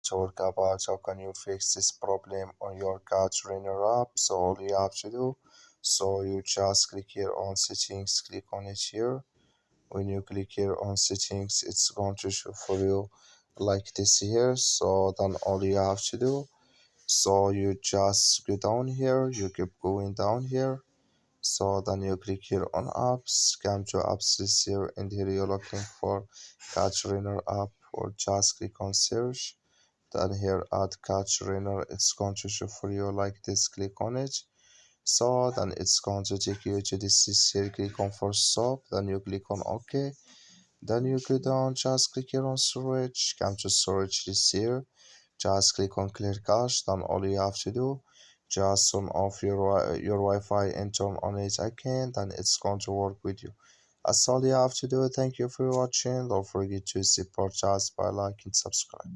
talk about how can you fix this problem on your cat trainer app. So all you have to do, so you just click here on settings, click on it here. When you click here on settings, it's going to show for you like this here. So then all you have to do, so you just go down here, you keep going down here. So then you click here on apps, come to apps list here, and here you're looking for cat trainer app, or just click on search. Then here add cat trainer, it's going to show for you like this, click on it. So then it's going to take you to this list here, click on for stop, then you click on OK. Then you go down, just click here on storage, come to storage list here, just click on clear cache. Then all you have to do, just turn off your Wi-Fi and turn on it again, then it's going to work with you. That's all you have to do. Thank you for watching. Don't forget to support us by liking, subscribe.